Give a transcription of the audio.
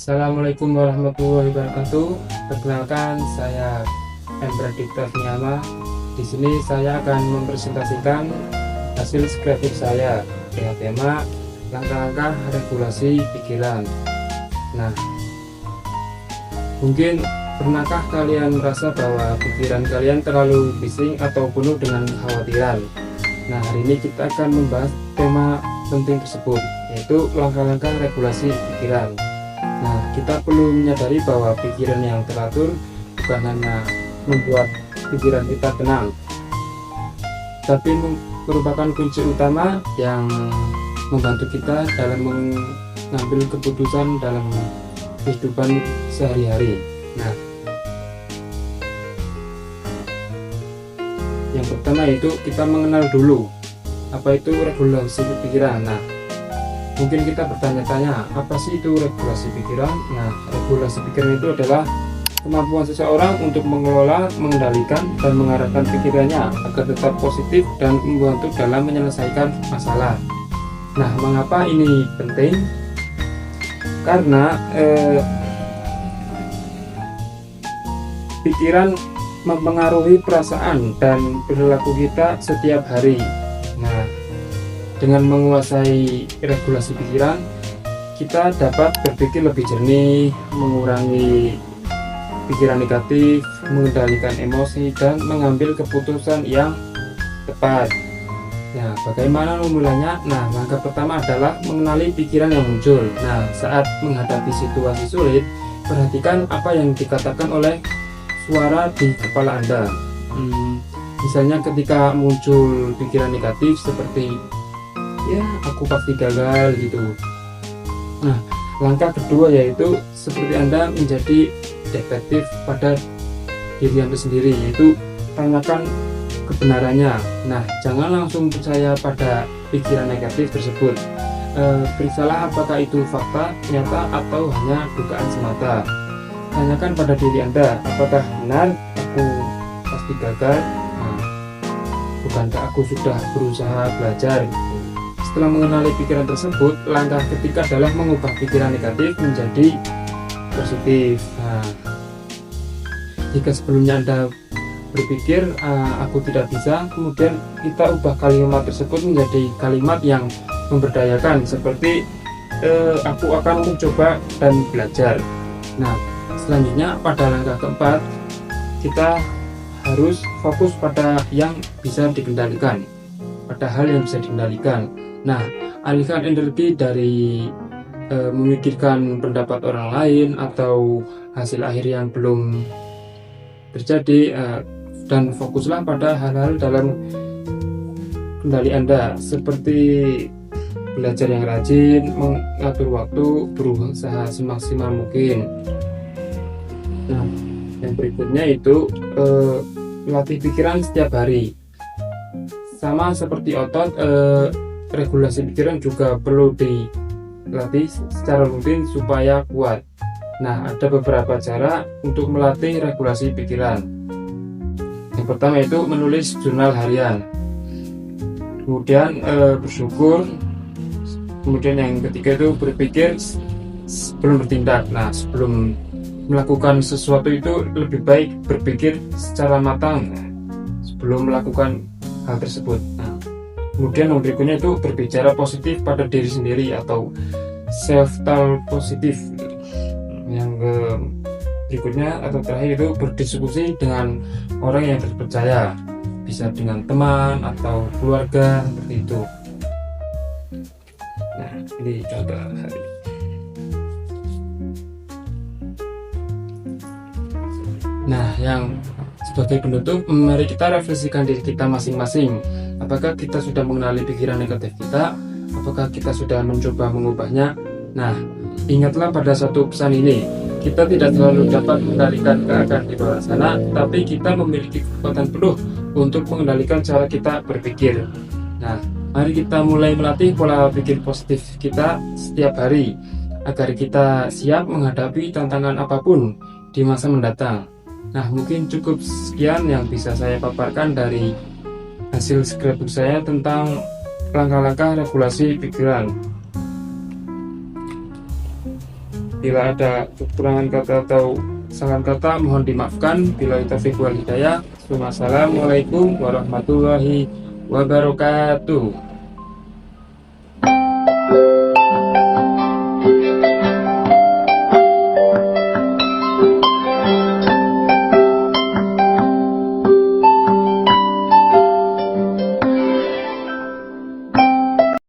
Assalamualaikum warahmatullahi wabarakatuh. Perkenalkan, saya Prediktor Niyama. Di sini saya akan mempresentasikan hasil skripsi saya dengan tema langkah-langkah regulasi pikiran. Nah, mungkin pernahkah kalian merasa bahwa pikiran kalian terlalu bising atau penuh dengan kekhawatiran? Nah, hari ini kita akan membahas tema penting tersebut, yaitu langkah-langkah regulasi pikiran. Nah, kita perlu menyadari bahwa pikiran yang teratur bukan hanya membuat pikiran kita tenang, tapi merupakan kunci utama yang membantu kita dalam mengambil keputusan dalam kehidupan sehari-hari. Nah, yang pertama yaitu kita mengenal dulu apa itu regulasi pikiran. Nah, mungkin kita bertanya-tanya, apa sih itu regulasi pikiran? Nah, regulasi pikiran itu adalah kemampuan seseorang untuk mengelola, mengendalikan, dan mengarahkan pikirannya agar tetap positif dan membantu dalam menyelesaikan masalah. Nah, mengapa ini penting? Karena pikiran mempengaruhi perasaan dan perilaku kita setiap hari. Nah, dengan menguasai regulasi pikiran, kita dapat berpikir lebih jernih, mengurangi pikiran negatif, mengendalikan emosi, dan mengambil keputusan yang tepat. Nah, bagaimana memulainya? Nah, langkah pertama adalah mengenali pikiran yang muncul. Nah, saat menghadapi situasi sulit, perhatikan apa yang dikatakan oleh suara di kepala Anda. Misalnya ketika muncul pikiran negatif seperti ya, aku pasti gagal gitu. Nah, langkah kedua yaitu seperti Anda menjadi detektif pada diri Anda sendiri, yaitu tanyakan kebenarannya. Nah, jangan langsung percaya pada pikiran negatif tersebut. Periksalah apakah itu fakta nyata atau hanya dugaan semata. Tanyakan pada diri Anda, apakah benar aku pasti gagal? Nah, bukankah aku sudah berusaha belajar? Setelah mengenali pikiran tersebut, langkah ketiga adalah mengubah pikiran negatif menjadi positif. Nah, jika sebelumnya Anda berpikir aku tidak bisa, kemudian kita ubah kalimat tersebut menjadi kalimat yang memberdayakan, seperti aku akan mencoba dan belajar. Nah, selanjutnya pada langkah keempat, kita harus fokus pada yang bisa dikendalikan, pada hal yang bisa dikendalikan. Nah, alihkan energi dari memikirkan pendapat orang lain atau hasil akhir yang belum terjadi, dan fokuslah pada hal-hal dalam kendali Anda, seperti belajar yang rajin, mengatur waktu, berusaha semaksimal mungkin. Nah, yang berikutnya itu melatih pikiran setiap hari. Sama seperti otot, regulasi pikiran juga perlu dilatih secara rutin supaya kuat. Nah, ada beberapa cara untuk melatih regulasi pikiran. Yang pertama itu menulis jurnal harian, kemudian bersyukur, kemudian yang ketiga itu berpikir sebelum bertindak. Nah, sebelum melakukan sesuatu itu lebih baik berpikir secara matang sebelum melakukan hal tersebut. Nah, kemudian yang berikutnya itu berbicara positif pada diri sendiri atau self-talk positif. Yang berikutnya atau terakhir itu berdiskusi dengan orang yang terpercaya, bisa dengan teman atau keluarga, seperti itu. Nah, ini contoh hari. Nah, yang sebagai penutup, mari kita refleksikan diri kita masing-masing. Apakah kita sudah mengenali pikiran negatif kita? Apakah kita sudah mencoba mengubahnya? Nah, ingatlah pada satu pesan ini, kita tidak selalu dapat mengendalikan keadaan di bawah sana, tapi kita memiliki kekuatan penuh untuk mengendalikan cara kita berpikir. Nah, mari kita mulai melatih pola pikir positif kita setiap hari, agar kita siap menghadapi tantangan apapun di masa mendatang. Nah, mungkin cukup sekian yang bisa saya paparkan dari hasil scrapbook saya tentang langkah-langkah regulasi pikiran. Bila ada kekurangan kata atau salah kata mohon dimaafkan. Bila taufiq wal hidayah. Wassalamualaikum warahmatullahi wabarakatuh.